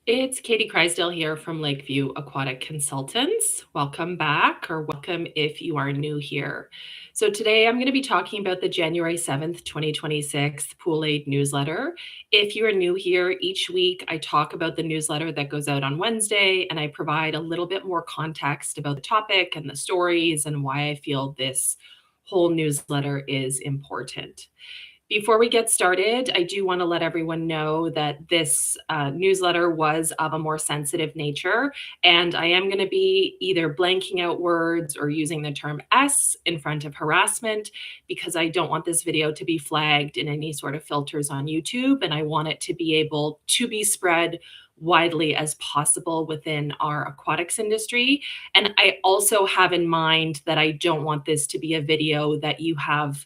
It's Katie Crysdale here from Lakeview Aquatic Consultants. Welcome back, or welcome if you are new here. So, today I'm going to be talking about the January 7th, 2026 Pool Aid newsletter. If you are new here, each week I talk about the newsletter that goes out on Wednesday, and I provide a little bit more context about the topic and the stories and why I feel this whole newsletter is important. Before we get started, I do want to let everyone know that this newsletter was of a more sensitive nature, and I am going to be either blanking out words or using the term S in front of harassment because I don't want this video to be flagged in any sort of filters on YouTube, and I want it to be able to be spread widely as possible within our aquatics industry. And I also have in mind that I don't want this to be a video that you have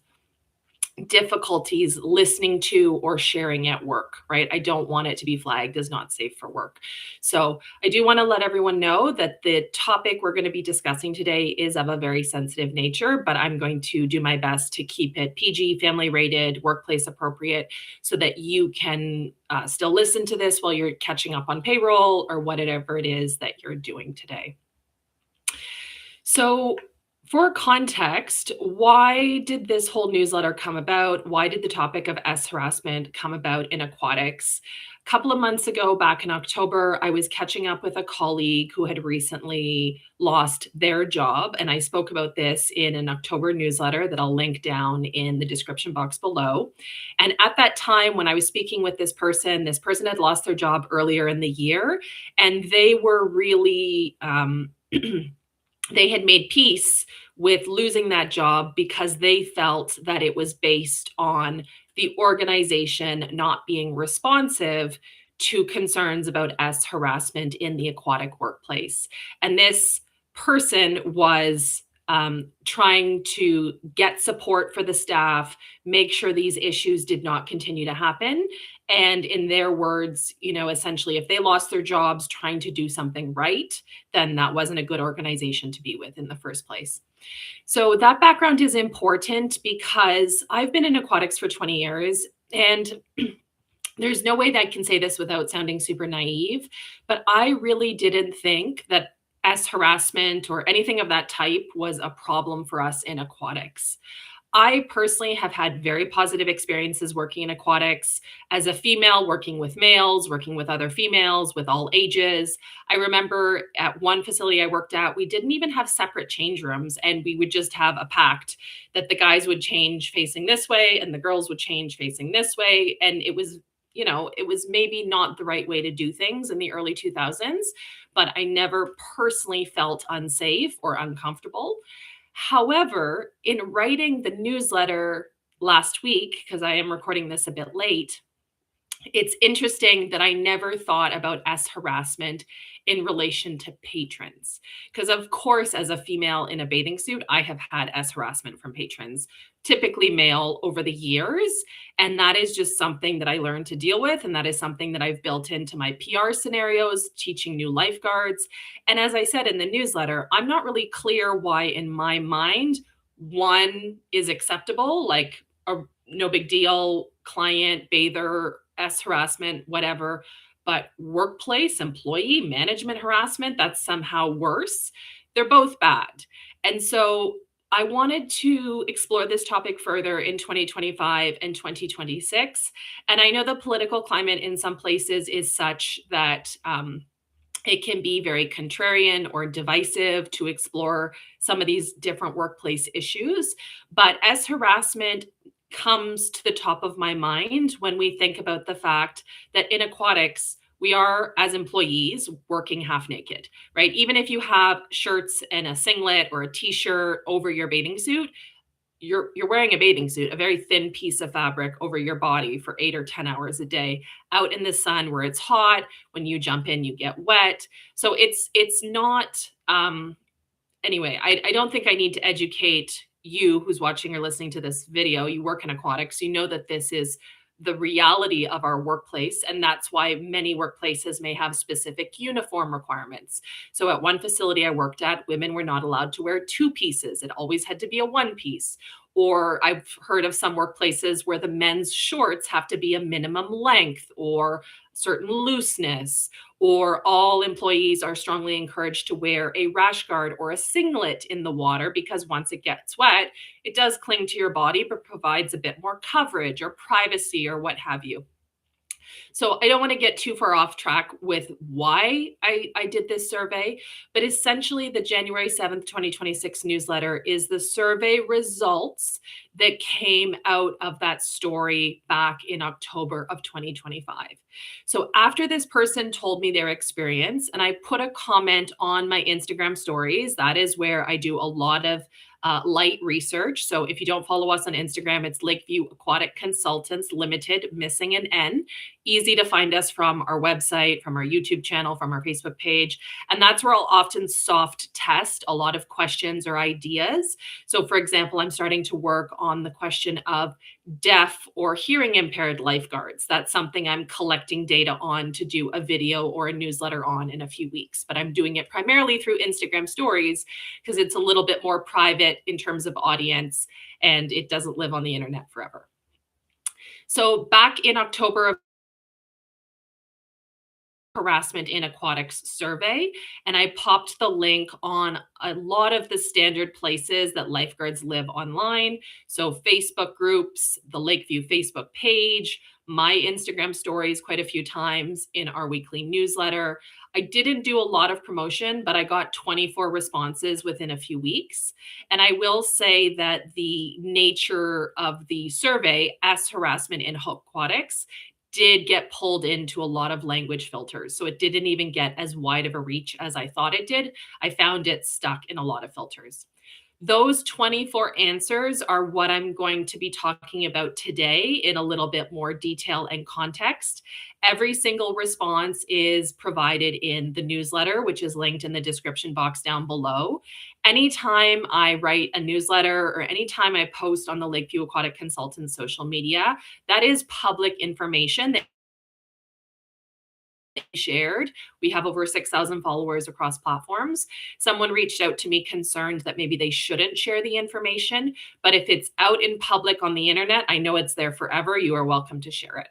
difficulties listening to or sharing at work, right? I don't want it to be flagged as not safe for work. So I do want to let everyone know that the topic we're going to be discussing today is of a very sensitive nature, but I'm going to do my best to keep it PG, family rated, workplace appropriate, so that you can still listen to this while you're catching up on payroll or whatever it is that you're doing today. So for context, why did this whole newsletter come about? Why did the topic of S harassment come about in aquatics? A couple of months ago, back in October, I was catching up with a colleague who had recently lost their job. And I spoke about this in an October newsletter that I'll link down in the description box below. And at that time, when I was speaking with this person had lost their job earlier in the year, and they were really, they had made peace with losing that job because they felt that it was based on the organization not being responsive to concerns about S harassment in the aquatic workplace. And this person was trying to get support for the staff, make sure these issues did not continue to happen. And in their words, essentially, if they lost their jobs trying to do something right, then that wasn't a good organization to be with in the first place. So that background is important because I've been in aquatics for 20 years, and there's no way that I can say this without sounding super naive, but I really didn't think that S harassment or anything of that type was a problem for us in aquatics. I personally have had very positive experiences working in aquatics as a female, working with males, working with other females, with all ages. I remember at one facility I worked at, we didn't even have separate change rooms, and we would just have a pact that the guys would change facing this way and the girls would change facing this way. And it was maybe not the right way to do things in the early 2000s, but I never personally felt unsafe or uncomfortable. However, in writing the newsletter last week, because I am recording this a bit late, it's interesting that I never thought about S harassment in relation to patrons. Because, of course, as a female in a bathing suit, I have had S harassment from patrons, typically male, over the years. And that is just something that I learned to deal with. And that is something that I've built into my PR scenarios, teaching new lifeguards. And as I said in the newsletter, I'm not really clear why, in my mind, one is acceptable, like a no big deal client, bather, S harassment, whatever, but workplace, employee, management harassment, that's somehow worse. They're both bad. And so I wanted to explore this topic further in 2025 and 2026. And I know the political climate in some places is such that it can be very contrarian or divisive to explore some of these different workplace issues. But S harassment comes to the top of my mind when we think about the fact that in aquatics, we are, as employees, working half naked, right? Even if you have shirts and a singlet or a t-shirt over your bathing suit, you're wearing a bathing suit, a very thin piece of fabric over your body for 8 or 10 hours a day, out in the sun where it's hot. When you jump in, you get wet. So it's not anyway, I don't think I need to educate you who's watching or listening to this video. You work in aquatics, you know that this is the reality of our workplace. And that's why many workplaces may have specific uniform requirements. So at one facility I worked at, women were not allowed to wear two pieces. It always had to be a one piece. Or I've heard of some workplaces where the men's shorts have to be a minimum length or certain looseness, or all employees are strongly encouraged to wear a rash guard or a singlet in the water because once it gets wet, it does cling to your body, but provides a bit more coverage or privacy or what have you. So I don't want to get too far off track with why I did this survey, but essentially the January 7th, 2026 newsletter is the survey results that came out of that story back in October of 2025. So after this person told me their experience, and I put a comment on my Instagram stories, that is where I do a lot of light research. So if you don't follow us on Instagram, it's Lakeview Aquatic Consultants Limited, missing an N. Easy to find us from our website, from our YouTube channel, from our Facebook page. And that's where I'll often soft test a lot of questions or ideas. So, for example, I'm starting to work on the question of deaf or hearing impaired lifeguards. That's something I'm collecting data on to do a video or a newsletter on in a few weeks. But I'm doing it primarily through Instagram stories because it's a little bit more private in terms of audience and it doesn't live on the internet forever. So, back in October of harassment in aquatics survey, and I popped the link on a lot of the standard places that lifeguards live online. So Facebook groups, the Lakeview Facebook page, my Instagram stories quite a few times, in our weekly newsletter. I didn't do a lot of promotion, but I got 24 responses within a few weeks. And I will say that the nature of the survey, S harassment in aquatics, did get pulled into a lot of language filters. So it didn't even get as wide of a reach as I thought it did. I found it stuck in a lot of filters. Those 24 answers are what I'm going to be talking about today in a little bit more detail and context. Every single response is provided in the newsletter, which is linked in the description box down below. Anytime I write a newsletter or anytime I post on the Lakeview Aquatic Consultants social media, that is public information that shared. We have over 6,000 followers across platforms. Someone reached out to me concerned that maybe they shouldn't share the information, but if it's out in public on the internet, I know it's there forever. You are welcome to share it.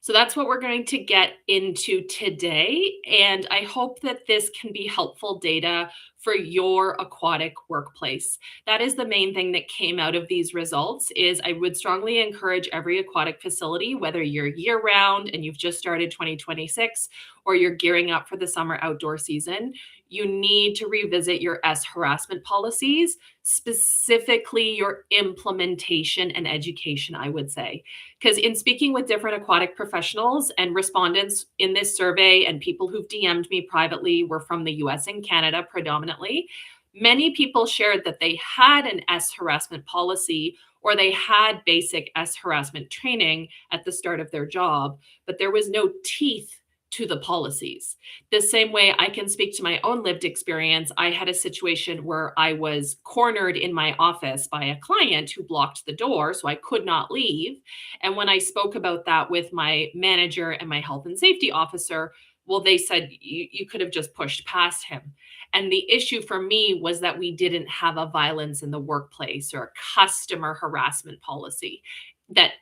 So that's what we're going to get into today. And I hope that this can be helpful data for your aquatic workplace. That is the main thing that came out of these results. Is I would strongly encourage every aquatic facility, whether you're year round and you've just started 2026 or you're gearing up for the summer outdoor season, you need to revisit your S harassment policies, specifically your implementation and education, I would say. Because in speaking with different aquatic professionals and respondents in this survey, and people who've DM'd me privately were from the US and Canada predominantly, many people shared that they had an S harassment policy or they had basic S harassment training at the start of their job, but there was no teeth to the policies. The same way I can speak to my own lived experience, I had a situation where I was cornered in my office by a client who blocked the door, so I could not leave. And when I spoke about that with my manager and my health and safety officer, well, they said, you could have just pushed past him. And the issue for me was that we didn't have a violence in the workplace or a customer harassment policy that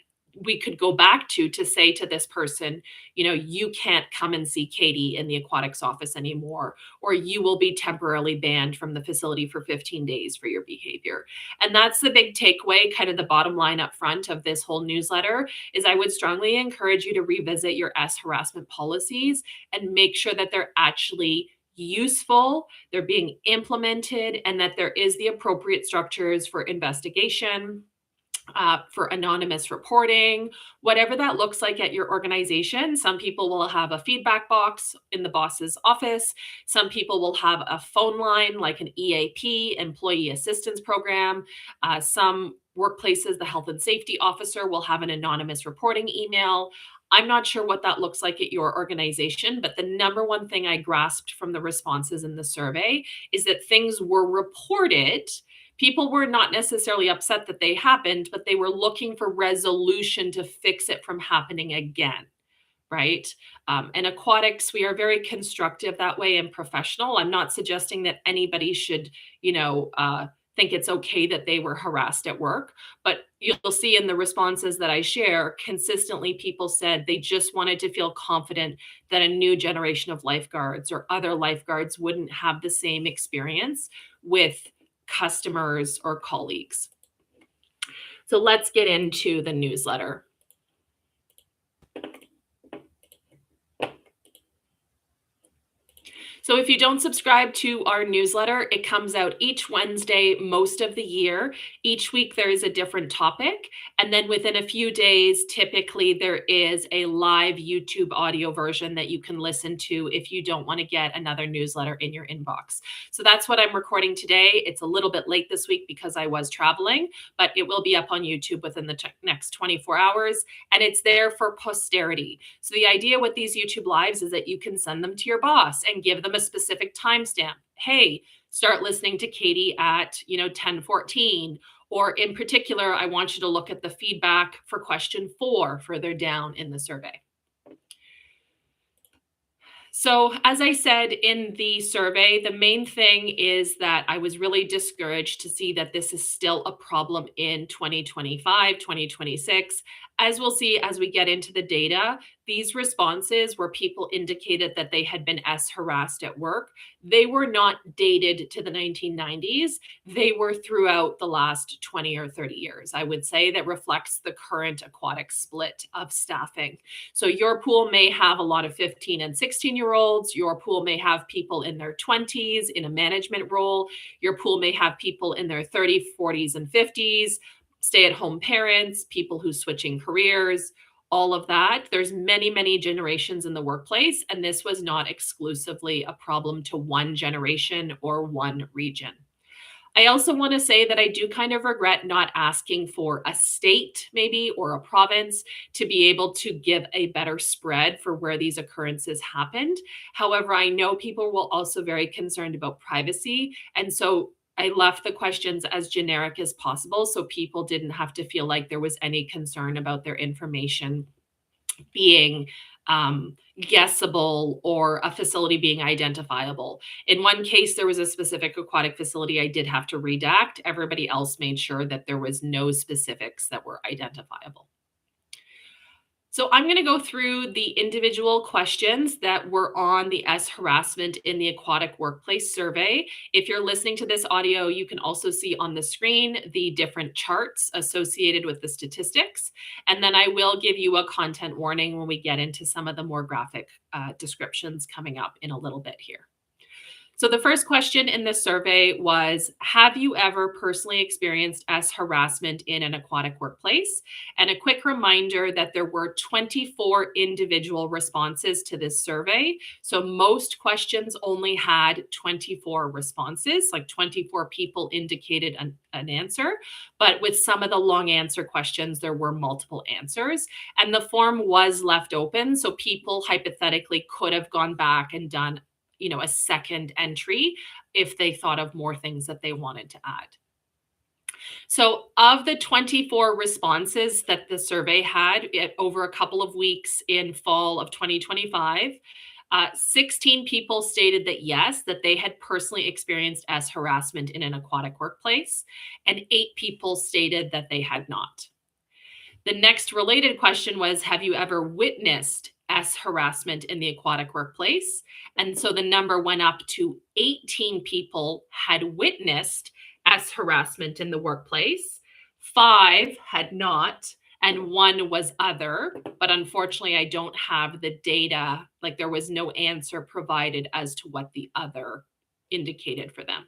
we could go back to say to this person, you can't come and see Katie in the aquatics office anymore, or you will be temporarily banned from the facility for 15 days for your behavior. And that's the big takeaway, kind of the bottom line up front of this whole newsletter, is I would strongly encourage you to revisit your S harassment policies and make sure that they're actually useful, they're being implemented, and that there is the appropriate structures for investigation, for anonymous reporting, whatever that looks like at your organization. Some people will have a feedback box in the boss's office. Some people will have a phone line like an EAP, Employee Assistance Program. Some workplaces, the health and safety officer will have an anonymous reporting email. I'm not sure what that looks like at your organization, but the number one thing I grasped from the responses in the survey is that things were reported. People were not necessarily upset that they happened, but they were looking for resolution to fix it from happening again, right? And aquatics, we are very constructive that way and professional. I'm not suggesting that anybody should, think it's okay that they were harassed at work. But you'll see in the responses that I share, consistently people said they just wanted to feel confident that a new generation of lifeguards or other lifeguards wouldn't have the same experience with customers or colleagues. So let's get into the newsletter. So if you don't subscribe to our newsletter, it comes out each Wednesday most of the year. Each week there is a different topic. And then within a few days, typically there is a live YouTube audio version that you can listen to if you don't want to get another newsletter in your inbox. So that's what I'm recording today. It's a little bit late this week because I was traveling, but it will be up on YouTube within the next 24 hours. And it's there for posterity. So the idea with these YouTube lives is that you can send them to your boss and give them a specific timestamp. Hey, start listening to Katie at 10:14. Or in particular, I want you to look at the feedback for question 4 further down in the survey. So, as I said in the survey, the main thing is that I was really discouraged to see that this is still a problem in 2025, 2026. As we'll see as we get into the data, these responses where people indicated that they had been harassed at work, they were not dated to the 1990s. They were throughout the last 20 or 30 years. I would say that reflects the current aquatic split of staffing. So your pool may have a lot of 15 and 16-year-olds. Your pool may have people in their 20s in a management role. Your pool may have people in their 30s, 40s, and 50s, stay-at-home parents, people who switching careers, all of that. There's many, many generations in the workplace, and this was not exclusively a problem to one generation or one region. I also want to say that I do kind of regret not asking for a state, maybe, or a province to be able to give a better spread for where these occurrences happened. However, I know people were also very concerned about privacy. And so I left the questions as generic as possible so people didn't have to feel like there was any concern about their information being guessable or a facility being identifiable. In one case, there was a specific aquatic facility I did have to redact. Everybody else made sure that there was no specifics that were identifiable. So I'm going to go through the individual questions that were on the harassment in the aquatic workplace survey. If you're listening to this audio, you can also see on the screen the different charts associated with the statistics. And then I will give you a content warning when we get into some of the more graphic descriptions coming up in a little bit here. So the first question in this survey was, have you ever personally experienced harassment in an aquatic workplace? And a quick reminder that there were 24 individual responses to this survey. So most questions only had 24 responses, like 24 people indicated an answer. But with some of the long answer questions, there were multiple answers. And the form was left open. So people hypothetically could have gone back and done a second entry if they thought of more things that they wanted to add. So of the 24 responses that the survey had over a couple of weeks in fall of 2025, 16 people stated that yes, that they had personally experienced harassment in an aquatic workplace, and 8 people stated that they had not. The next related question was, have you ever witnessed harassment in the aquatic workplace? And so the number went up to 18 people had witnessed harassment in the workplace. 5 had not, and 1 was other. But unfortunately, I don't have the data. Like there was no answer provided as to what the other indicated for them.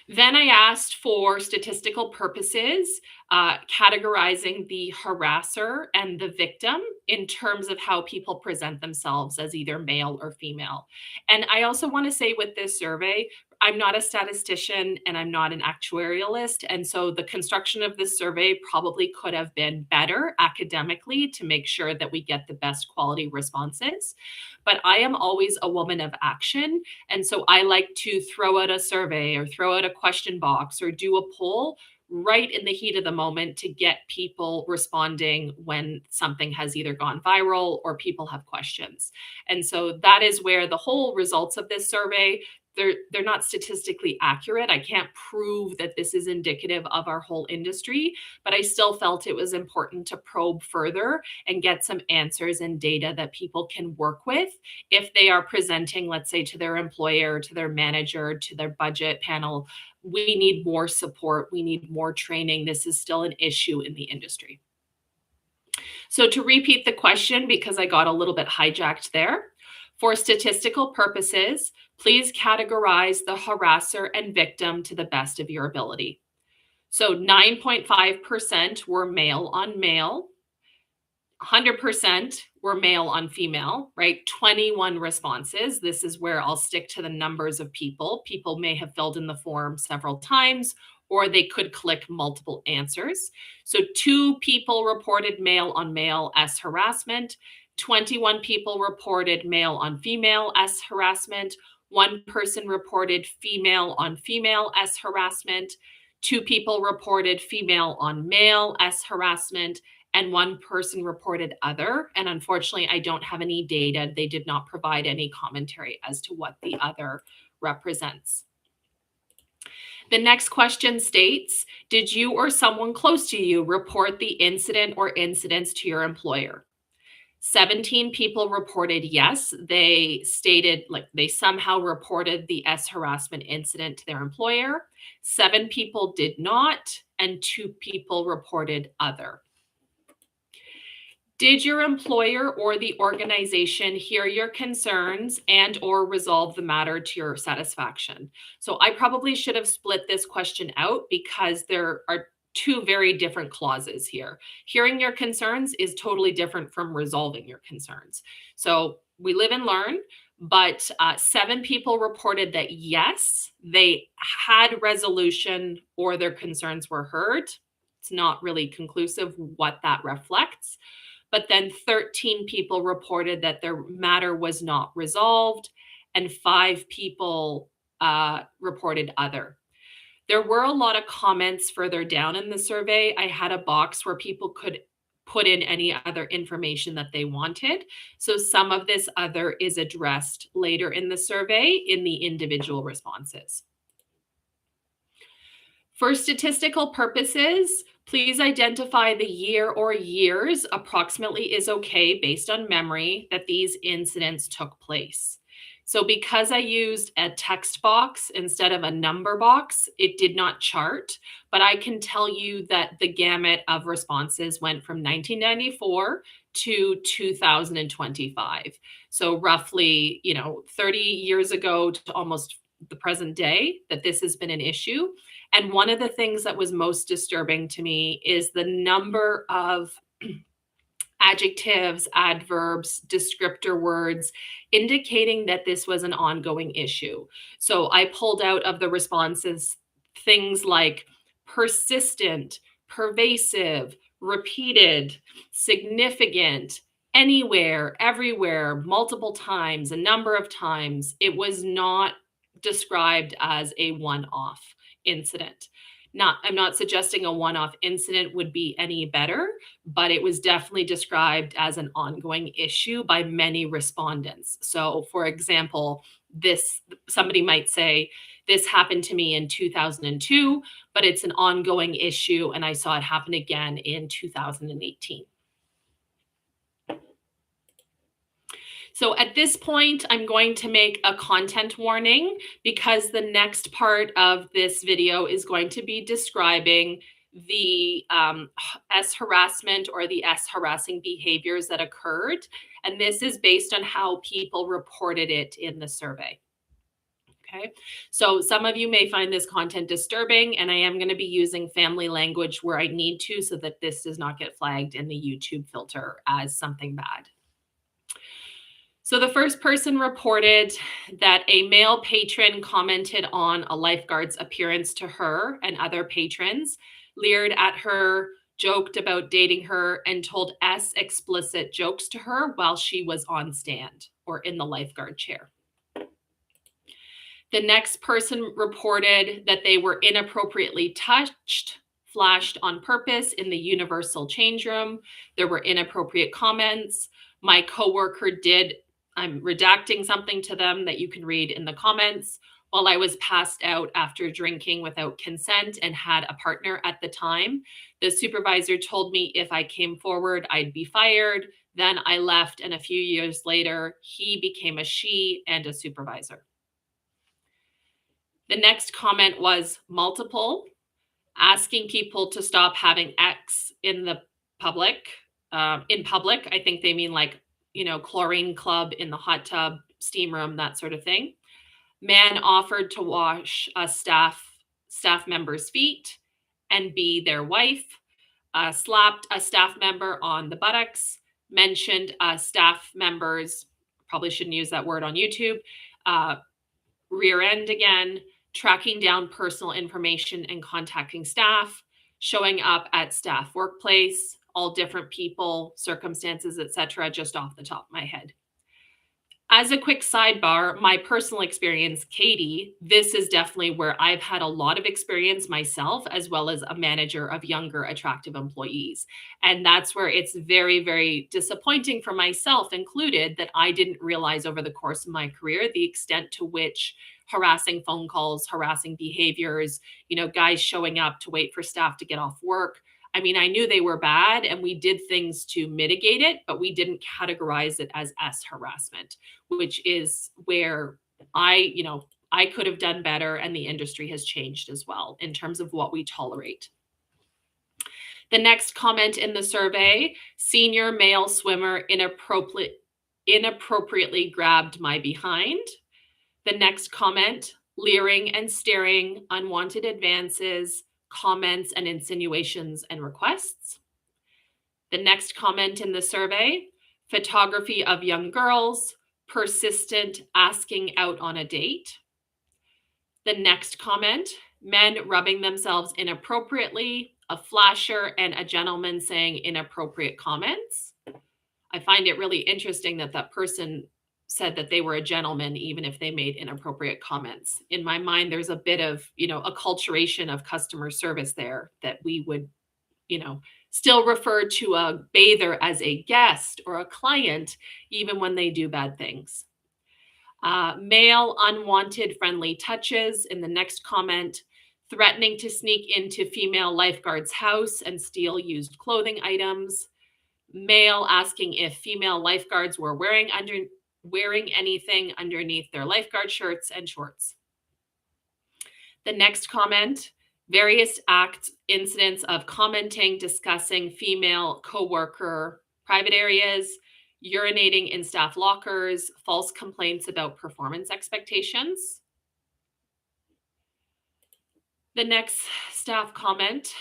Then I asked for statistical purposes, categorizing the harasser and the victim in terms of how people present themselves as either male or female. And I also want to say with this survey, I'm not a statistician and I'm not an actuarialist. And so the construction of this survey probably could have been better academically to make sure that we get the best quality responses. But I am always a woman of action. And so I like to throw out a survey or throw out a question box or do a poll right in the heat of the moment to get people responding when something has either gone viral or people have questions. And so that is where the whole results of this survey, they're not statistically accurate. I can't prove that this is indicative of our whole industry, but I still felt it was important to probe further and get some answers and data that people can work with if they are presenting, let's say, to their employer, to their manager, to their budget panel. We need more support. We need more training. This is still an issue in the industry. So to repeat the question, because I got a little bit hijacked there, for statistical purposes, please categorize the harasser and victim to the best of your ability. So 9.5% were male on male, 100% were male on female, right? 21 responses. This is where I'll stick to the numbers of people. People may have filled in the form several times, or they could click multiple answers. So 2 people reported male on male as harassment. 21 people reported male on female as harassment. 1 person reported female on female as harassment. 2 people reported female on male as harassment, and 1 person reported other. And unfortunately, I don't have any data. They did not provide any commentary as to what the other represents. The next question states, did you or someone close to you report the incident or incidents to your employer? 17 people reported yes. They stated like they somehow reported the S harassment incident to their employer. 7 people did not, and 2 people reported other. Did your employer or the organization hear your concerns and or resolve the matter to your satisfaction? So I probably should have split this question out because there are 2 very different clauses here. Hearing your concerns is totally different from resolving your concerns. So we live and learn, but 7 people reported that yes, they had resolution or their concerns were heard. It's not really conclusive what that reflects. But then 13 people reported that their matter was not resolved, and 5 people reported other. There were a lot of comments further down in the survey. I had a box where people could put in any other information that they wanted. So some of this other is addressed later in the survey in the individual responses. For statistical purposes, please identify the year or years, approximately is okay based on memory, that these incidents took place. So because I used a text box instead of a number box, it did not chart, but I can tell you that the gamut of responses went from 1994 to 2025. So roughly, 30 years ago to almost the present day that this has been an issue. And one of the things that was most disturbing to me is the number of adjectives, adverbs, descriptor words indicating that this was an ongoing issue. So I pulled out of the responses things like persistent, pervasive, repeated, significant, anywhere, everywhere, multiple times, a number of times. It was not described as a one-off incident. I'm not suggesting a one-off incident would be any better, but it was definitely described as an ongoing issue by many respondents. So for example, somebody might say, this happened to me in 2002, but it's an ongoing issue and I saw it happen again in 2018. So at this point, I'm going to make a content warning because the next part of this video is going to be describing the S harassment or the S harassing behaviors that occurred. And this is based on how people reported it in the survey. Okay, so some of you may find this content disturbing, and I am going to be using family language where I need to so that this does not get flagged in the YouTube filter as something bad. So the first person reported that a male patron commented on a lifeguard's appearance to her and other patrons, leered at her, joked about dating her, and told S explicit jokes to her while she was on stand or in the lifeguard chair. The next person reported that they were inappropriately touched, flashed on purpose in the universal change room. There were inappropriate comments. My coworker I'm redacting something to them that you can read in the comments. while I was passed out after drinking without consent and had a partner at the time. The supervisor told me if I came forward, I'd be fired. Then I left, and a few years later, he became a she and a supervisor. The next comment was multiple, asking people to stop having X in the public. In public, I think they mean like, chlorine club in the hot tub, steam room, that sort of thing. Man offered to wash a staff member's feet and be their wife. Slapped a staff member on the buttocks. Mentioned staff members, probably shouldn't use that word on YouTube. Rear end again. Tracking down personal information and contacting staff. Showing up at staff workplace. All different people, circumstances, etc. Just off the top of my head. As a quick sidebar, my personal experience, Katie, this is definitely where I've had a lot of experience myself, as well as a manager of younger, attractive employees. And that's where it's very, very disappointing for myself included that I didn't realize over the course of my career the extent to which harassing phone calls, harassing behaviors, guys showing up to wait for staff to get off work. I mean, I knew they were bad and we did things to mitigate it, but we didn't categorize it as harassment, which is where I could have done better, and the industry has changed as well in terms of what we tolerate. The next comment in the survey, senior male swimmer inappropriately grabbed my behind. The next comment, leering and staring, unwanted advances, comments and insinuations and requests. The next comment in the survey, photography of young girls, persistent asking out on a date. The next comment, men rubbing themselves inappropriately, a flasher, and a gentleman saying inappropriate comments. I find it really interesting that that person said that they were a gentleman, even if they made inappropriate comments. In my mind, there's a bit of, acculturation of customer service there that we would, still refer to a bather as a guest or a client, even when they do bad things. Male unwanted friendly touches in the next comment, threatening to sneak into female lifeguard's house and steal used clothing items. Male asking if female lifeguards were wearing anything underneath their lifeguard shirts and shorts. The next comment, various incidents of commenting, discussing female coworker private areas, urinating in staff lockers, false complaints about performance expectations. The next staff comment,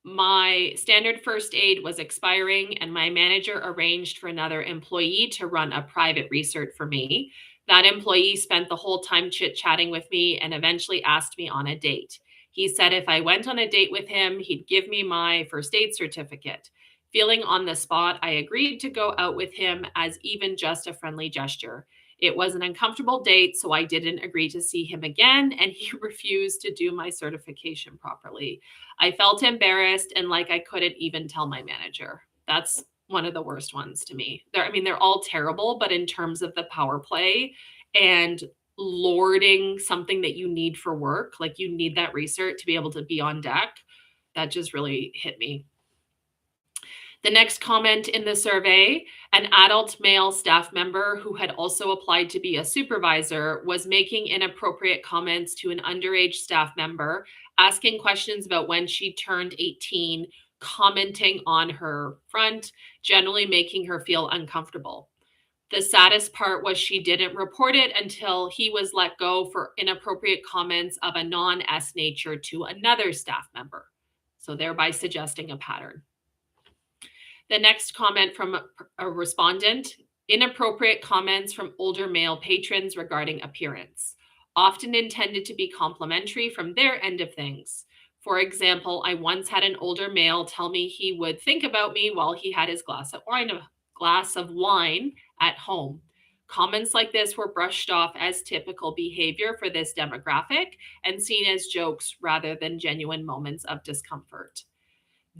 my standard first aid was expiring and my manager arranged for another employee to run a private recert for me. That employee spent the whole time chit-chatting with me and eventually asked me on a date. He said if I went on a date with him, he'd give me my first aid certificate. Feeling on the spot, I agreed to go out with him as even just a friendly gesture. It was an uncomfortable date, so I didn't agree to see him again, and he refused to do my certification properly. I felt embarrassed and like I couldn't even tell my manager. That's one of the worst ones to me. They're all terrible, but in terms of the power play and lording something that you need for work, like you need that recert to be able to be on deck, that just really hit me. The next comment in the survey, an adult male staff member who had also applied to be a supervisor was making inappropriate comments to an underage staff member, asking questions about when she turned 18, commenting on her front, generally making her feel uncomfortable. The saddest part was she didn't report it until he was let go for inappropriate comments of a non-S nature to another staff member, so thereby suggesting a pattern. The next comment from a respondent, inappropriate comments from older male patrons regarding appearance, often intended to be complimentary from their end of things. For example, I once had an older male tell me he would think about me while he had his glass of wine at home. Comments like this were brushed off as typical behavior for this demographic and seen as jokes rather than genuine moments of discomfort.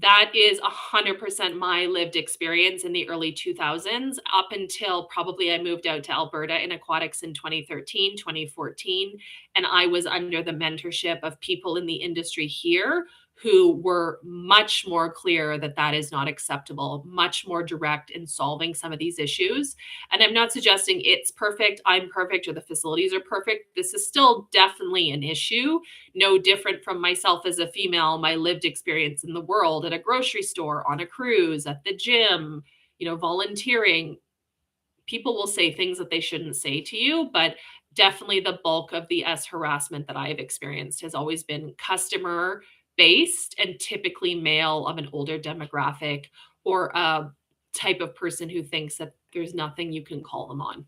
That is 100% my lived experience in the early 2000s up until probably I moved out to Alberta in aquatics in 2013, 2014, and I was under the mentorship of people in the industry here who were much more clear that that is not acceptable, much more direct in solving some of these issues. And I'm not suggesting it's perfect, I'm perfect, or the facilities are perfect. This is still definitely an issue, no different from myself as a female, my lived experience in the world at a grocery store, on a cruise, at the gym, volunteering. People will say things that they shouldn't say to you, but definitely the bulk of the S harassment that I've experienced has always been customer based and typically male of an older demographic or a type of person who thinks that there's nothing you can call them on.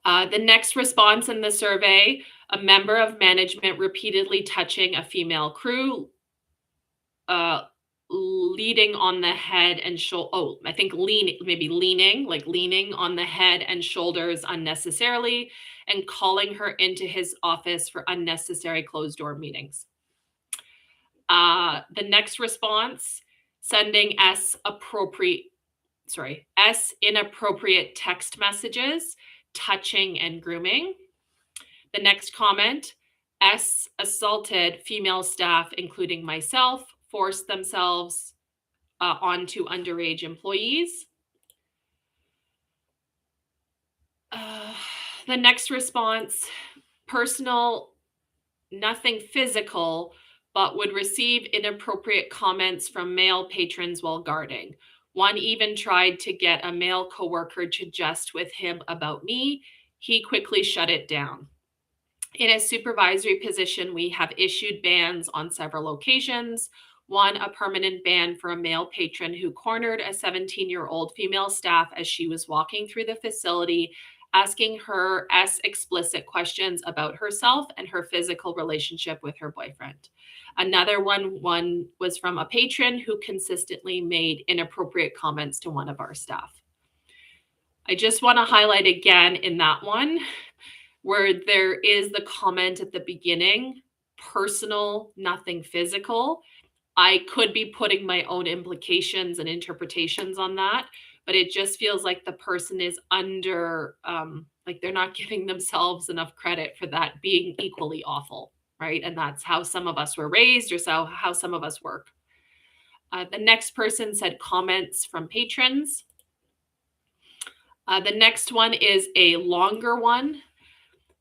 The next response in the survey, a member of management repeatedly touching a female crew, uh, leading on the head and shoulder. Oh, I think leaning, maybe leaning, like leaning on the head and shoulders unnecessarily, and calling her into his office for unnecessary closed door meetings. The next response, sending S inappropriate text messages, touching and grooming. The next comment, S assaulted female staff, including myself, forced themselves onto underage employees. Uh, the next response, personal, nothing physical, but would receive inappropriate comments from male patrons while guarding. One even tried to get a male coworker to jest with him about me. He quickly shut it down. In a supervisory position, we have issued bans on several occasions. One, a permanent ban for a male patron who cornered a 17-year-old female staff as she was walking through the facility, asking her explicit questions about herself and her physical relationship with her boyfriend. Another one was from a patron who consistently made inappropriate comments to one of our staff. I just want to highlight again in that one where there is the comment at the beginning, personal, nothing physical. I could be putting my own implications and interpretations on that, but it just feels like the person is under, like they're not giving themselves enough credit for that being equally awful, right? And that's how some of us were raised or how some of us work. The next person said comments from patrons. The next one is a longer one.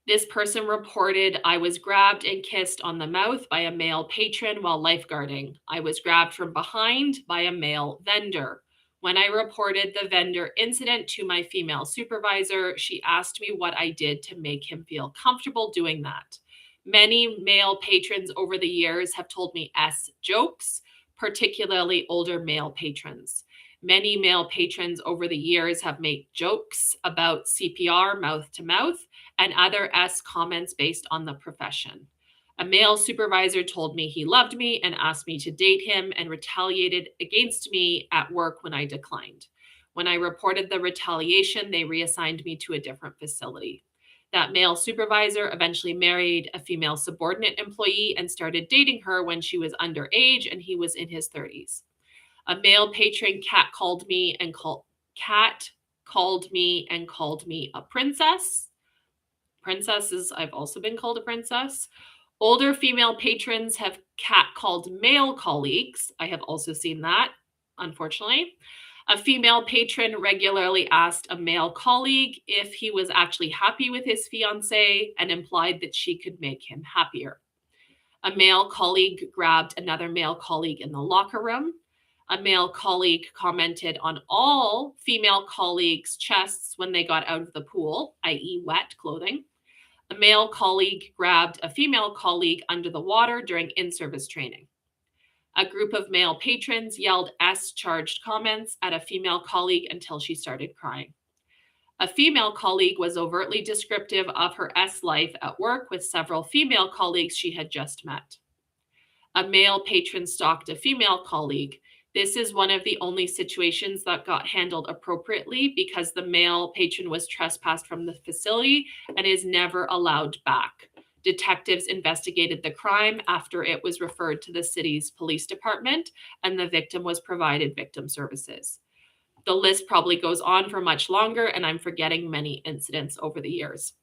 This person reported, I was grabbed and kissed on the mouth by a male patron while lifeguarding. I was grabbed from behind by a male vendor. When I reported the vendor incident to my female supervisor, she asked me what I did to make him feel comfortable doing that. Many male patrons over the years have told me S jokes, particularly older male patrons. Many male patrons over the years have made jokes about CPR, mouth to mouth, and other S comments based on the profession. A male supervisor told me he loved me and asked me to date him and retaliated against me at work when I declined. When I reported the retaliation, they reassigned me to a different facility. That male supervisor eventually married a female subordinate employee and started dating her when she was underage and he was in his 30s. A male patron called me and called me a princess. Princesses, I've also been called a princess. Older female patrons have catcalled male colleagues. I have also seen that, unfortunately. A female patron regularly asked a male colleague if he was actually happy with his fiancé and implied that she could make him happier. A male colleague grabbed another male colleague in the locker room. A male colleague commented on all female colleagues' chests when they got out of the pool, i.e., wet clothing. A male colleague grabbed a female colleague under the water during in-service training. A group of male patrons yelled S-charged comments at a female colleague until she started crying. A female colleague was overtly descriptive of her S life at work with several female colleagues she had just met. A male patron stalked a female colleague. This is one of the only situations that got handled appropriately because the male patron was trespassed from the facility and is never allowed back. Detectives investigated the crime after it was referred to the city's police department, and the victim was provided victim services. The list probably goes on for much longer, and I'm forgetting many incidents over the years.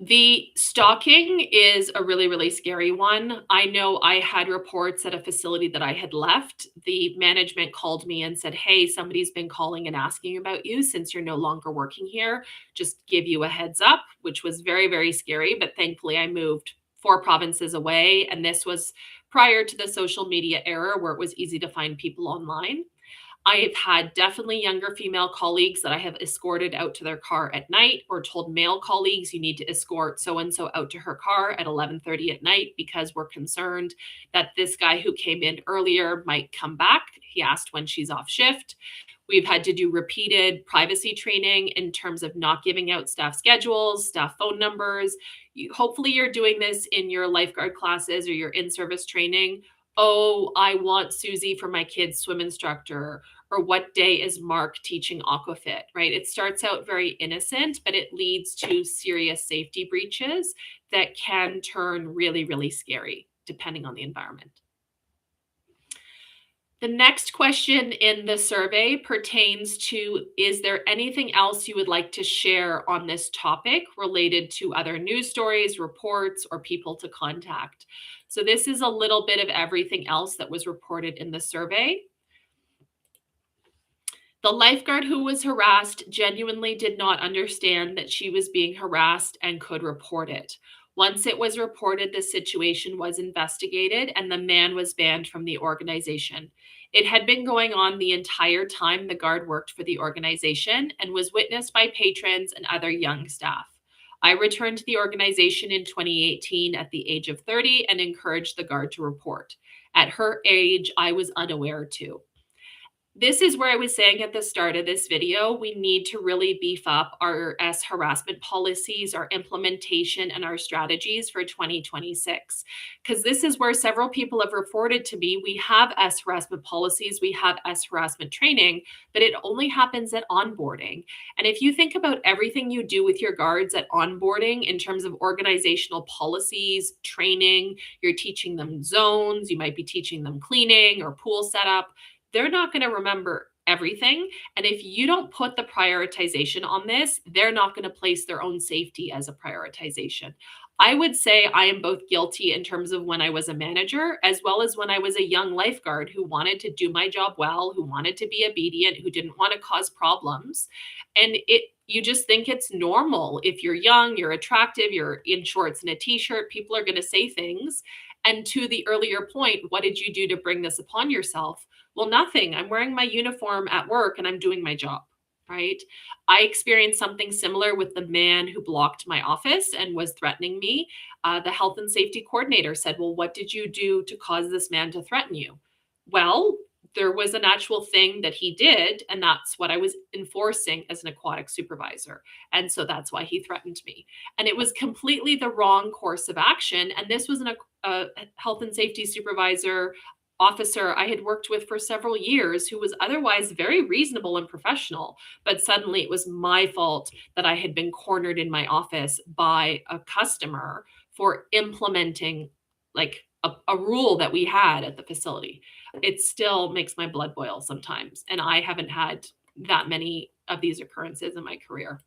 The stalking is a really, really scary one. I know I had reports at a facility that I had left. The management called me and said, "Hey, somebody's been calling and asking about you since you're no longer working here. Just give you a heads up," which was very, very scary. But thankfully, I moved 4 provinces away. And this was prior to the social media era where it was easy to find people online. I've had definitely younger female colleagues that I have escorted out to their car at night, or told male colleagues, "You need to escort so and so out to her car at 11:30 at night because we're concerned that this guy who came in earlier might come back." He asked when she's off shift. We've had to do repeated privacy training in terms of not giving out staff schedules, staff phone numbers. Hopefully, you're doing this in your lifeguard classes or your in service training. "Oh, I want Susie for my kid's swim instructor," or "What day is Mark teaching aquafit," right? It starts out very innocent, but it leads to serious safety breaches that can turn really, really scary depending on the environment. The next question in the survey pertains to, is there anything else you would like to share on this topic related to other news stories, reports, or people to contact? So this is a little bit of everything else that was reported in the survey. The lifeguard who was harassed genuinely did not understand that she was being harassed and could report it. Once it was reported, the situation was investigated and the man was banned from the organization. It had been going on the entire time the guard worked for the organization and was witnessed by patrons and other young staff. I returned to the organization in 2018 at the age of 30 and encouraged the guard to report. At her age, I was unaware too. This is where I was saying at the start of this video, we need to really beef up our S harassment policies, our implementation, and our strategies for 2026. Because this is where several people have reported to me, we have S harassment policies, we have S harassment training, but it only happens at onboarding. And if you think about everything you do with your guards at onboarding in terms of organizational policies, training, you're teaching them zones, you might be teaching them cleaning or pool setup, they're not going to remember everything. And if you don't put the prioritization on this, they're not going to place their own safety as a prioritization. I would say I am both guilty in terms of when I was a manager, as well as when I was a young lifeguard who wanted to do my job well, who wanted to be obedient, who didn't want to cause problems. And you just think it's normal. If you're young, you're attractive, you're in shorts and a t-shirt, people are going to say things. And to the earlier point, what did you do to bring this upon yourself? Well, nothing. I'm wearing my uniform at work and I'm doing my job, right? I experienced something similar with the man who blocked my office and was threatening me. The health and safety coordinator said, "Well, what did you do to cause this man to threaten you?" Well, there was an actual thing that he did, and that's what I was enforcing as an aquatic supervisor. And so that's why he threatened me. And it was completely the wrong course of action. And this was a health and safety supervisor officer I had worked with for several years who was otherwise very reasonable and professional. But suddenly it was my fault that I had been cornered in my office by a customer for implementing like a rule that we had at the facility. It still makes my blood boil sometimes. And I haven't had that many of these occurrences in my career.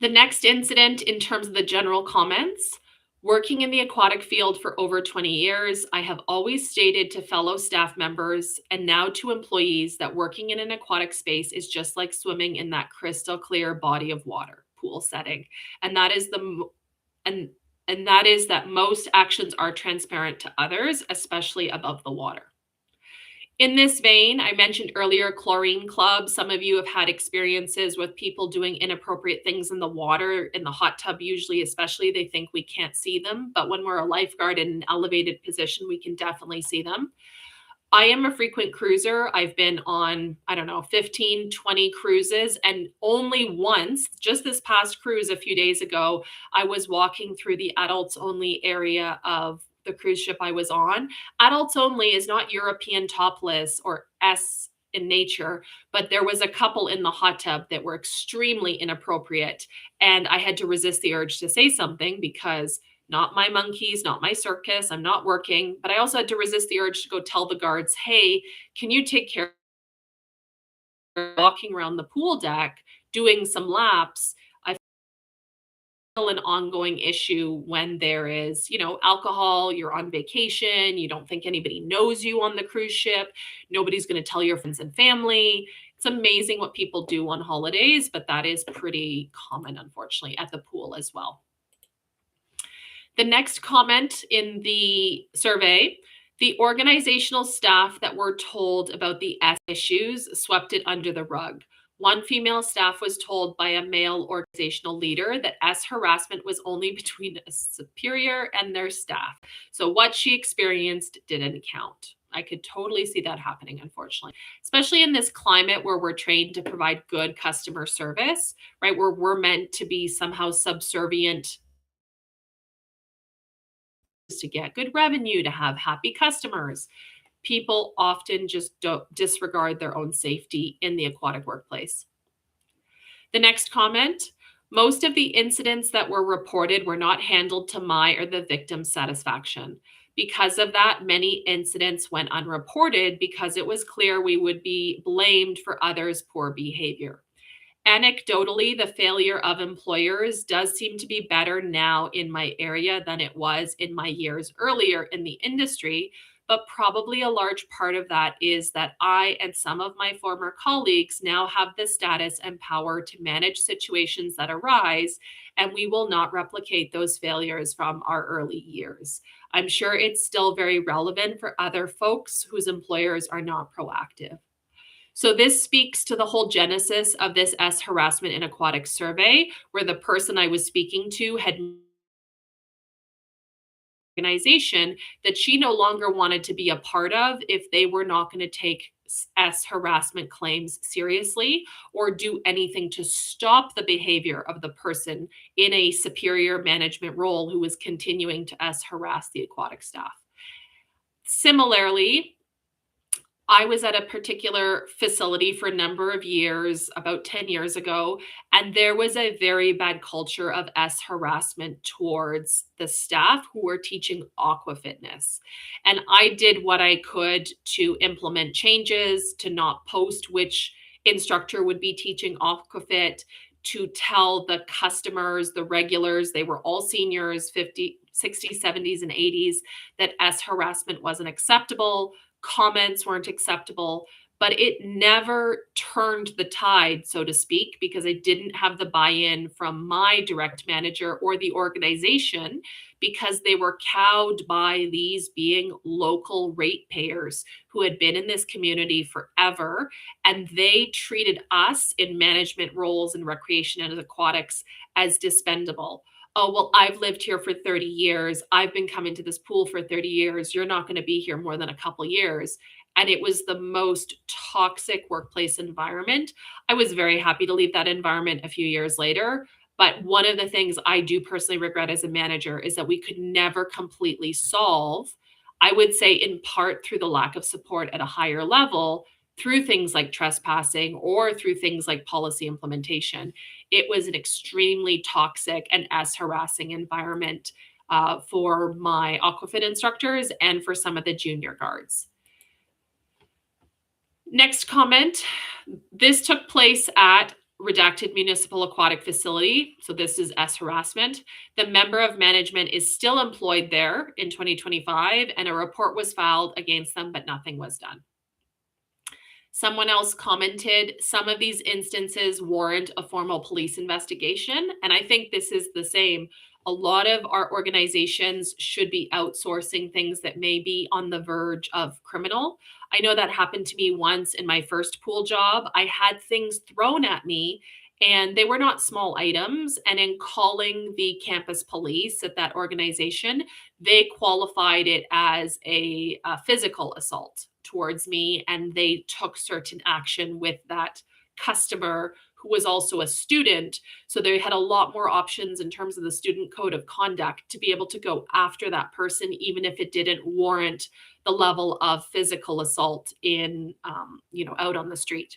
The next incident, in terms of the general comments, working in the aquatic field for over 20 years, I have always stated to fellow staff members and now to employees that working in an aquatic space is just like swimming in that crystal clear body of water, pool setting. And that is and and that is that most actions are transparent to others, especially above the water. In this vein, I mentioned earlier chlorine club. Some of you have had experiences with people doing inappropriate things in the water, in the hot tub, usually, especially. They think we can't see them. But when we're a lifeguard in an elevated position, we can definitely see them. I am a frequent cruiser. I've been on, I don't know, 15, 20 cruises. And only once, just this past cruise a few days ago, I was walking through the adults only area of the cruise ship I was on. Adults only is not European topless or S in nature, but there was a couple in the hot tub that were extremely inappropriate, and I had to resist the urge to say something because not my monkeys, not my circus, I'm not working, but I also had to resist the urge to go tell the guards, "Hey, can you take care of walking around the pool deck, doing some laps?" I feel an ongoing issue when there is, alcohol, you're on vacation, you don't think anybody knows you on the cruise ship, nobody's going to tell your friends and family. It's amazing what people do on holidays, but that is pretty common, unfortunately, at the pool as well. The next comment in the survey, the organizational staff that were told about the S issues swept it under the rug. One female staff was told by a male organizational leader that S harassment was only between a superior and their staff. So what she experienced didn't count. I could totally see that happening, unfortunately, especially in this climate where we're trained to provide good customer service, right? Where we're meant to be somehow subservient to get good revenue, to have happy customers. People often just don't disregard their own safety in the aquatic workplace. The next comment, most of the incidents that were reported were not handled to my or the victim's satisfaction. Because of that, many incidents went unreported because it was clear we would be blamed for others' poor behavior. Anecdotally, the failure of employers does seem to be better now in my area than it was in my years earlier in the industry. But probably a large part of that is that I and some of my former colleagues now have the status and power to manage situations that arise, and we will not replicate those failures from our early years. I'm sure it's still very relevant for other folks whose employers are not proactive. So this speaks to the whole genesis of this S harassment in aquatics survey, where the person I was speaking to had organization that she no longer wanted to be a part of if they were not going to take S harassment claims seriously or do anything to stop the behavior of the person in a superior management role who was continuing to S harass the aquatic staff. Similarly, I was at a particular facility for a number of years, about 10 years ago, and there was a very bad culture of S harassment towards the staff who were teaching aqua fitness. And I did what I could to implement changes, to not post which instructor would be teaching aquafit, to tell the customers, the regulars, they were all seniors, 50, 60s, 70s, and 80s, that S harassment wasn't acceptable, comments weren't acceptable, but it never turned the tide, so to speak, because I didn't have the buy-in from my direct manager or the organization because they were cowed by these being local ratepayers who had been in this community forever, and they treated us in management roles in recreation and aquatics as dispendable. Oh, well, I've lived here for 30 years. I've been coming to this pool for 30 years. You're not going to be here more than a couple years. And it was the most toxic workplace environment. I was very happy to leave that environment a few years later. But one of the things I do personally regret as a manager is that we could never completely solve, I would say, in part through the lack of support at a higher level, through things like trespassing or through things like policy implementation. It was an extremely toxic and as harassing environment for my aquafit instructors and for some of the junior guards. Next comment, this took place at redacted municipal aquatic facility. So this is S harassment. The member of management is still employed there in 2025 and a report was filed against them, but nothing was done. Someone else commented, some of these instances warrant a formal police investigation. And I think this is the same. A lot of our organizations should be outsourcing things that may be on the verge of criminal. I know that happened to me once in my first pool job. I had things thrown at me and they were not small items. And in calling the campus police at that organization, they qualified it as a physical assault towards me, and they took certain action with that customer who was also a student. So they had a lot more options in terms of the student code of conduct to be able to go after that person, even if it didn't warrant the level of physical assault in, out on the street.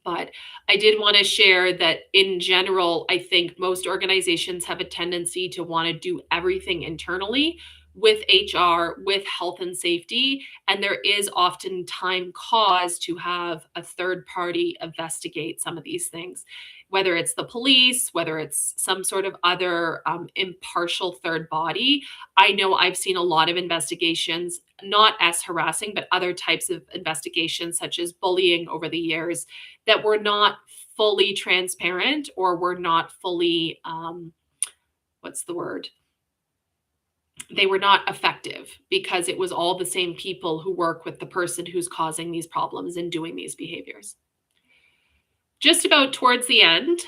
But I did want to share that in general, I think most organizations have a tendency to want to do everything internally with HR, with health and safety. And there is often time cause to have a third party investigate some of these things, whether it's the police, whether it's some sort of other impartial third body. I know I've seen a lot of investigations, not as harassing, but other types of investigations, such as bullying over the years, that were not fully transparent or were not fully, what's the word? They were not effective because it was all the same people who work with the person who's causing these problems and doing these behaviors. Just about towards the end,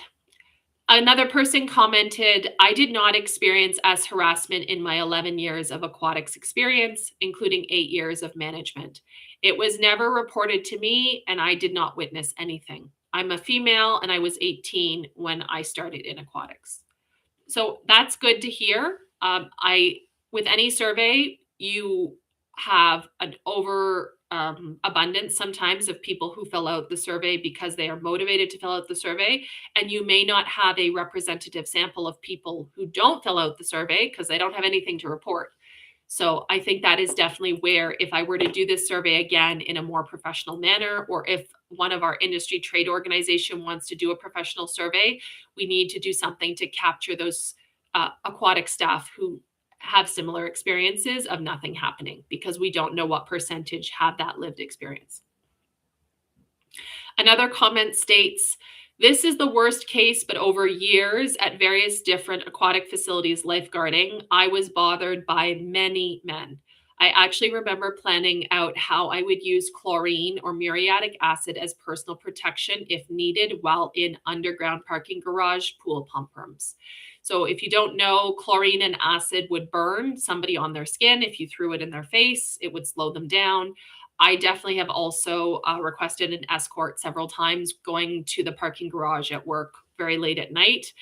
another person commented, I did not experience S harassment in my 11 years of aquatics experience, including 8 years of management. It was never reported to me, and I did not witness anything. I'm a female, and I was 18 when I started in aquatics. So that's good to hear. With any survey, you have an over abundance sometimes of people who fill out the survey because they are motivated to fill out the survey, and you may not have a representative sample of people who don't fill out the survey because they don't have anything to report. So I think that is definitely where, if I were to do this survey again in a more professional manner, or if one of our industry trade organization wants to do a professional survey, we need to do something to capture those aquatic staff who have similar experiences of nothing happening, because we don't know what percentage have that lived experience. Another comment states, this is the worst case, but over years at various different aquatic facilities lifeguarding, I was bothered by many men. I actually remember planning out how I would use chlorine or muriatic acid as personal protection if needed while in underground parking garage pool pump rooms. So if you don't know, chlorine and acid would burn somebody on their skin. If you threw it in their face, it would slow them down. I definitely have also requested an escort several times going to the parking garage at work very late at night.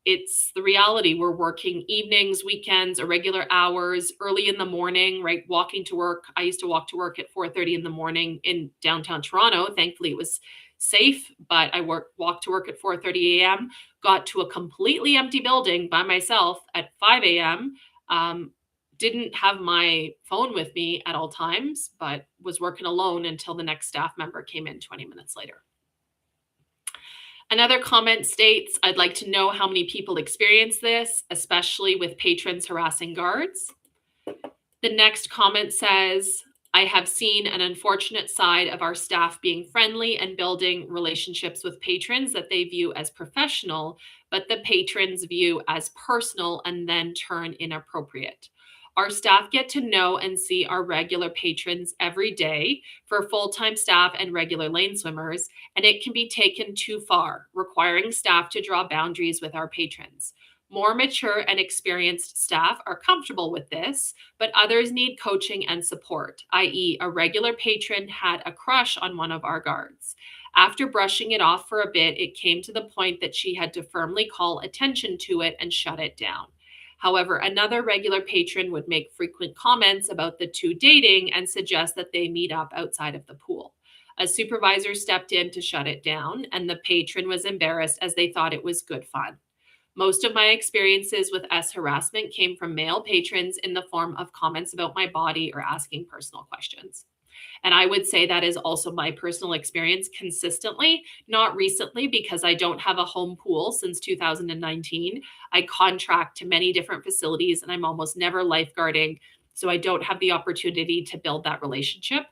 It's the reality. We're working evenings, weekends, irregular hours, early in the morning, right? Walking to work. I used to walk to work at 4:30 in the morning in downtown Toronto. Thankfully, it was safe, but I walked to work at 4:30 a.m., got to a completely empty building by myself at 5 a.m., didn't have my phone with me at all times, but was working alone until the next staff member came in 20 minutes later. Another comment states, I'd like to know how many people experience this, especially with patrons harassing guards. The next comment says, I have seen an unfortunate side of our staff being friendly and building relationships with patrons that they view as professional, but the patrons view as personal and then turn inappropriate. Our staff get to know and see our regular patrons every day for full-time staff and regular lane swimmers, and it can be taken too far, requiring staff to draw boundaries with our patrons. More mature and experienced staff are comfortable with this, but others need coaching and support, i.e., a regular patron had a crush on one of our guards. After brushing it off for a bit, it came to the point that she had to firmly call attention to it and shut it down. However, another regular patron would make frequent comments about the two dating and suggest that they meet up outside of the pool. A supervisor stepped in to shut it down, and the patron was embarrassed as they thought it was good fun. Most of my experiences with S harassment came from male patrons in the form of comments about my body or asking personal questions. And I would say that is also my personal experience consistently, not recently because I don't have a home pool since 2019. I contract to many different facilities and I'm almost never lifeguarding. So I don't have the opportunity to build that relationship.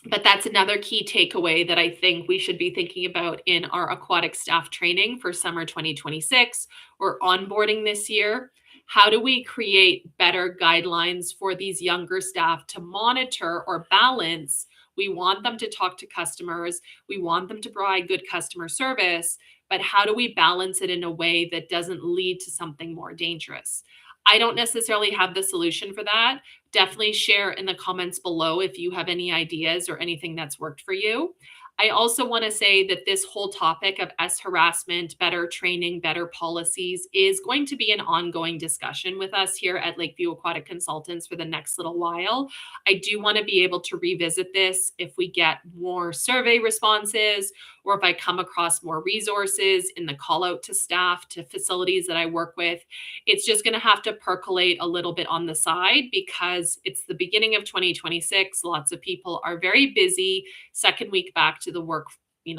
But that's another key takeaway that I think we should be thinking about in our aquatic staff training for summer 2026 or onboarding this year. How do we create better guidelines for these younger staff to monitor or balance? We want them to talk to customers. We want them to provide good customer service, but how do we balance it in a way that doesn't lead to something more dangerous? I don't necessarily have the solution for that. Definitely share in the comments below if you have any ideas or anything that's worked for you. I also want to say that this whole topic of S harassment, better training, better policies is going to be an ongoing discussion with us here at Lakeview Aquatic Consultants for the next little while. I do want to be able to revisit this if we get more survey responses or if I come across more resources in the call out to staff, to facilities that I work with. It's just going to have to percolate a little bit on the side because it's the beginning of 2026. Lots of people are very busy, second week back to the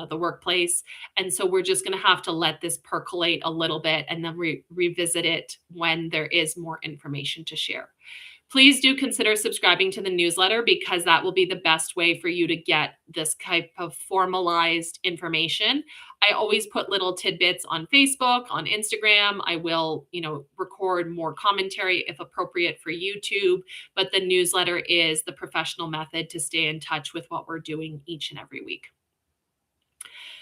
the workplace. And so we're just going to have to let this percolate a little bit and then revisit it when there is more information to share. Please do consider subscribing to the newsletter because that will be the best way for you to get this type of formalized information. I always put little tidbits on Facebook, on Instagram. I will, record more commentary if appropriate for YouTube, but the newsletter is the professional method to stay in touch with what we're doing each and every week.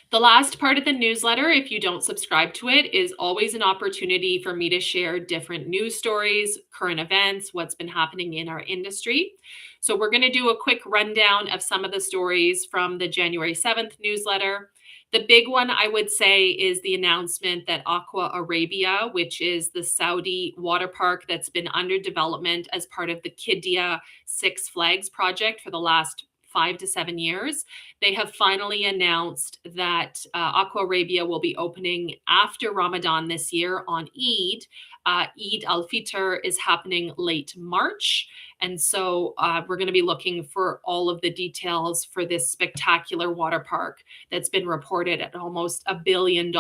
The last part of the newsletter, if you don't subscribe to it, is always an opportunity for me to share different news stories, current events, what's been happening in our industry. So we're going to do a quick rundown of some of the stories from the January 7th newsletter. The big one, I would say, is the announcement that Aqua Arabia, which is the Saudi water park that's been under development as part of the Qiddiya Six Flags project for the last 5 to 7 years. They have finally announced that Aqua Arabia will be opening after Ramadan this year on Eid. Eid al-Fitr is happening late March. And so we're going to be looking for all of the details for this spectacular water park that's been reported at almost $1 billion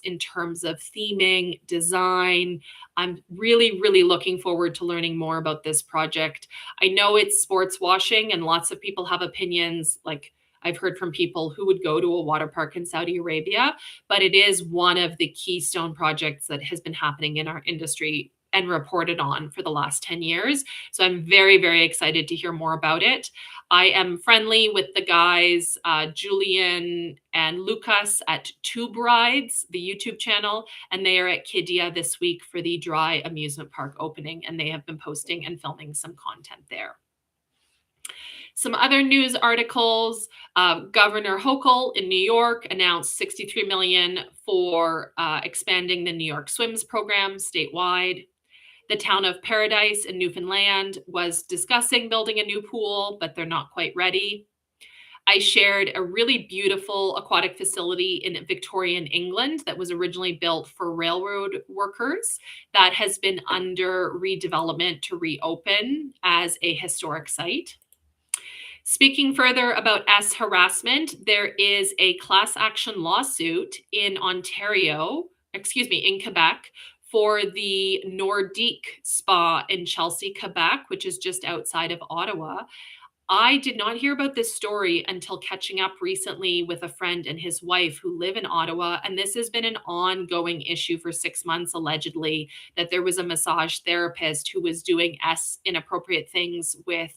in terms of theming, design. I'm really, really looking forward to learning more about this project. I know it's sports washing and lots of people have opinions. Like I've heard from people who would go to a water park in Saudi Arabia, but it is one of the keystone projects that has been happening in our industry and reported on for the last 10 years. So I'm very, very excited to hear more about it. I am friendly with the guys, Julian and Lucas at Tube Rides, the YouTube channel, and they are at Qiddiya this week for the dry amusement park opening, and they have been posting and filming some content there. Some other news articles, Governor Hochul in New York announced $63 million for expanding the New York Swims program statewide. The town of Paradise in Newfoundland was discussing building a new pool, but they're not quite ready. I shared a really beautiful aquatic facility in Victorian England that was originally built for railroad workers that has been under redevelopment to reopen as a historic site. Speaking further about S harassment, there is a class action lawsuit in in Quebec, for the Nordique Spa in Chelsea, Quebec, which is just outside of Ottawa. I did not hear about this story until catching up recently with a friend and his wife who live in Ottawa. And this has been an ongoing issue for 6 months, allegedly, that there was a massage therapist who was doing inappropriate things with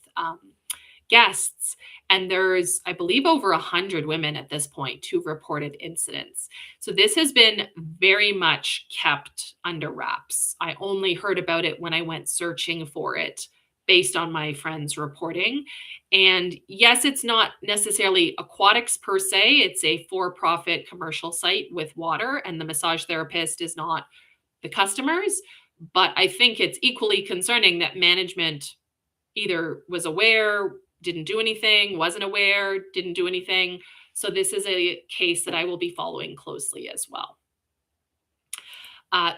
guests. And there's, I believe, over 100 women at this point who've reported incidents. So this has been very much kept under wraps. I only heard about it when I went searching for it based on my friends reporting. And yes, it's not necessarily aquatics per se. It's a for-profit commercial site with water, and the massage therapist is not the customers. But I think it's equally concerning that management either was aware, didn't do anything, wasn't aware, didn't do anything. So this is a case that I will be following closely as well.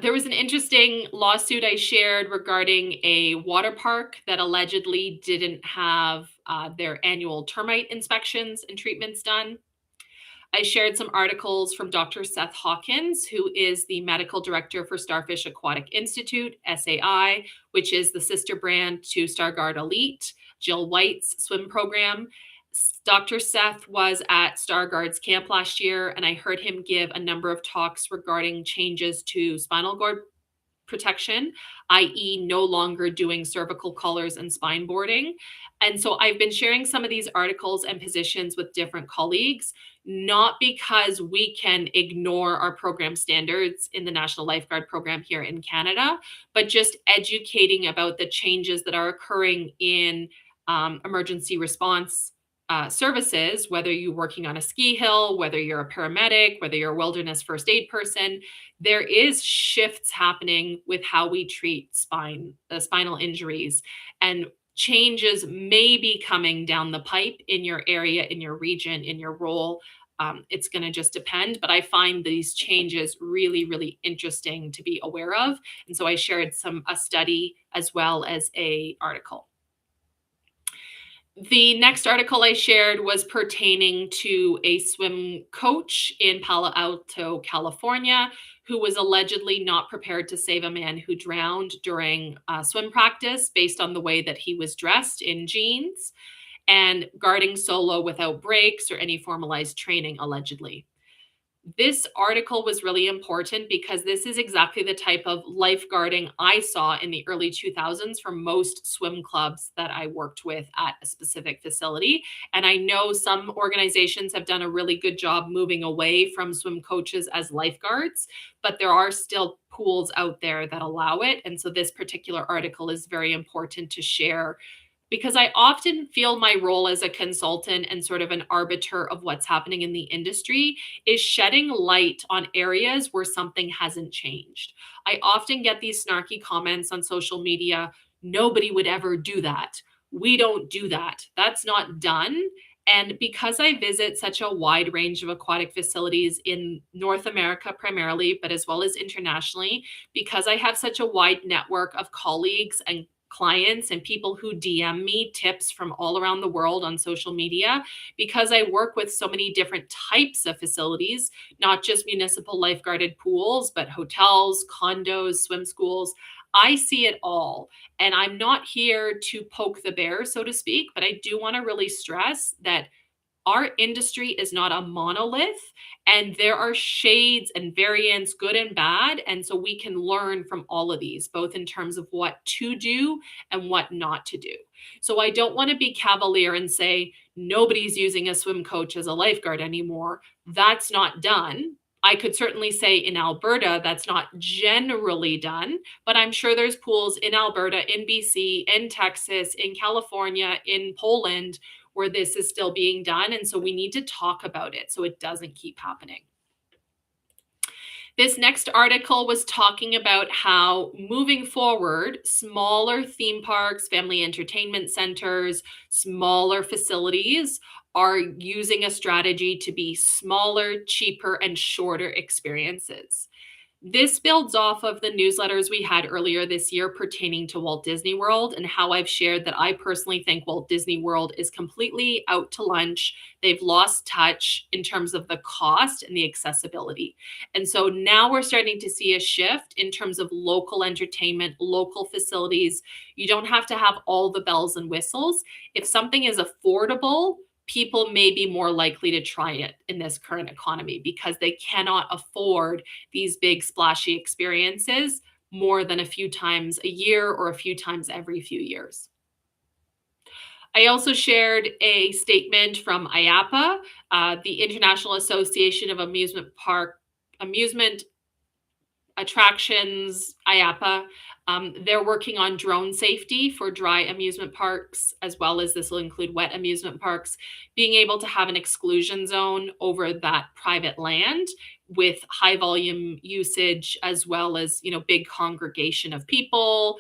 There was an interesting lawsuit I shared regarding a water park that allegedly didn't have their annual termite inspections and treatments done. I shared some articles from Dr. Seth Hawkins, who is the medical director for Starfish Aquatic Institute, SAI, which is the sister brand to Stargard Elite, Jill White's swim program. Dr. Seth was at Stargard's camp last year, and I heard him give a number of talks regarding changes to spinal cord protection, i.e. no longer doing cervical collars and spine boarding. And so I've been sharing some of these articles and positions with different colleagues, not because we can ignore our program standards in the National Lifeguard Program here in Canada, but just educating about the changes that are occurring in emergency response services, whether you're working on a ski hill, whether you're a paramedic, whether you're a wilderness first aid person, there is shifts happening with how we treat spinal injuries, and changes may be coming down the pipe in your area, in your region, in your role. It's going to just depend, but I find these changes really, really interesting to be aware of, and so I shared a study as well as a article. The next article I shared was pertaining to a swim coach in Palo Alto, California, who was allegedly not prepared to save a man who drowned during swim practice based on the way that he was dressed in jeans and guarding solo without breaks or any formalized training, allegedly. This article was really important because this is exactly the type of lifeguarding I saw in the early 2000s for most swim clubs that I worked with at a specific facility. And I know some organizations have done a really good job moving away from swim coaches as lifeguards, but there are still pools out there that allow it. And so this particular article is very important to share because I often feel my role as a consultant and sort of an arbiter of what's happening in the industry is shedding light on areas where something hasn't changed. I often get these snarky comments on social media. Nobody would ever do that. We don't do that. That's not done. And because I visit such a wide range of aquatic facilities in North America primarily, but as well as internationally, because I have such a wide network of colleagues and clients and people who DM me tips from all around the world on social media, because I work with so many different types of facilities, not just municipal lifeguarded pools, but hotels, condos, swim schools. I see it all. And I'm not here to poke the bear, so to speak, but I do want to really stress that our industry is not a monolith, and there are shades and variants, good and bad. And so we can learn from all of these, both in terms of what to do and what not to do. So I don't want to be cavalier and say nobody's using a swim coach as a lifeguard anymore. That's not done. I could certainly say in Alberta, that's not generally done, but I'm sure there's pools in Alberta, in BC, in Texas, in California, in Poland, where this is still being done. And so we need to talk about it so it doesn't keep happening. This next article was talking about how moving forward, smaller theme parks, family entertainment centers, smaller facilities are using a strategy to be smaller, cheaper, and shorter experiences. This builds off of the newsletters we had earlier this year pertaining to Walt Disney World, and how I've shared that I personally think Walt Disney World is completely out to lunch. They've lost touch in terms of the cost and the accessibility. And so now we're starting to see a shift in terms of local entertainment, local facilities. You don't have to have all the bells and whistles. If something is affordable, people may be more likely to try it in this current economy because they cannot afford these big splashy experiences more than a few times a year or a few times every few years. I also shared a statement from IAPA, the International Association of Amusement Attractions, IAPA. They're working on drone safety for dry amusement parks, as well as this will include wet amusement parks, being able to have an exclusion zone over that private land with high volume usage, as well as, big congregation of people,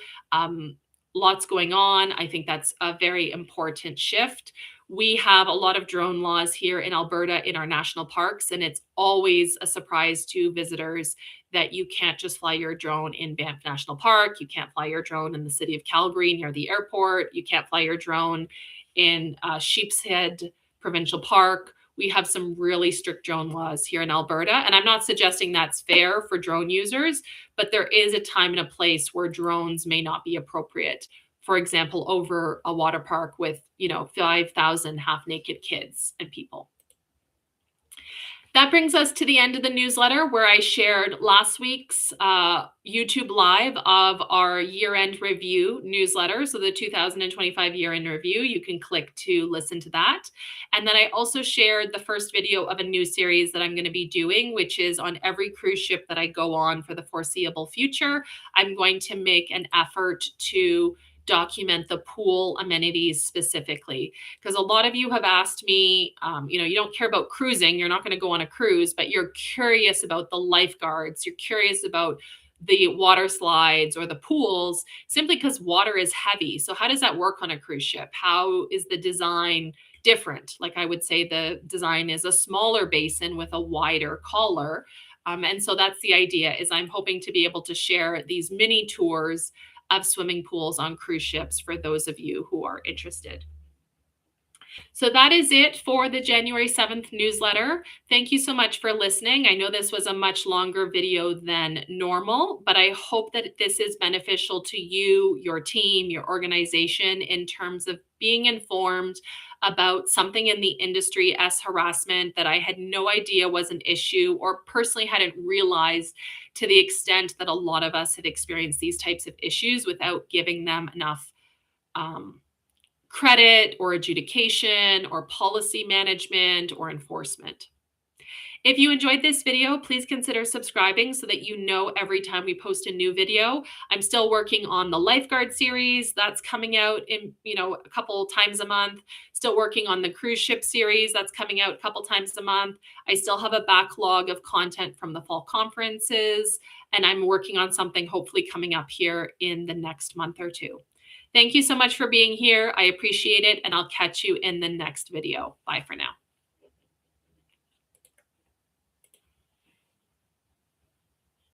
lots going on. I think that's a very important shift. We have a lot of drone laws here in Alberta in our national parks, and it's always a surprise to visitors that you can't just fly your drone in Banff National Park. You can't fly your drone in the city of Calgary near the airport. You can't fly your drone in Sheepshead Provincial Park. We have some really strict drone laws here in Alberta. And I'm not suggesting that's fair for drone users, but there is a time and a place where drones may not be appropriate. For example, over a water park with, 5,000 half-naked kids and people. That brings us to the end of the newsletter, where I shared last week's YouTube Live of our year-end review newsletter. So the 2025 year-end review, you can click to listen to that. And then I also shared the first video of a new series that I'm going to be doing, which is on every cruise ship that I go on for the foreseeable future. I'm going to make an effort to document the pool amenities specifically. Because a lot of you have asked me, you don't care about cruising, you're not going to go on a cruise, but you're curious about the lifeguards, you're curious about the water slides or the pools simply because water is heavy. So, how does that work on a cruise ship? How is the design different? Like I would say, the design is a smaller basin with a wider collar. And so that's the idea is I'm hoping to be able to share these mini tours of swimming pools on cruise ships for those of you who are interested. So that is it for the January 7th newsletter. Thank you so much for listening. I know this was a much longer video than normal, but I hope that this is beneficial to you, your team, your organization in terms of being informed about something in the industry as harassment that I had no idea was an issue or personally hadn't realized to the extent that a lot of us have experienced these types of issues without giving them enough um, credit or adjudication or policy management or enforcement. If you enjoyed this video, please consider subscribing so that you know every time we post a new video. I'm still working on the lifeguard series that's coming out in, a couple times a month. Still working on the cruise ship series that's coming out a couple times a month. I still have a backlog of content from the fall conferences, and I'm working on something hopefully coming up here in the next month or two. Thank you so much for being here. I appreciate it, and I'll catch you in the next video. Bye for now.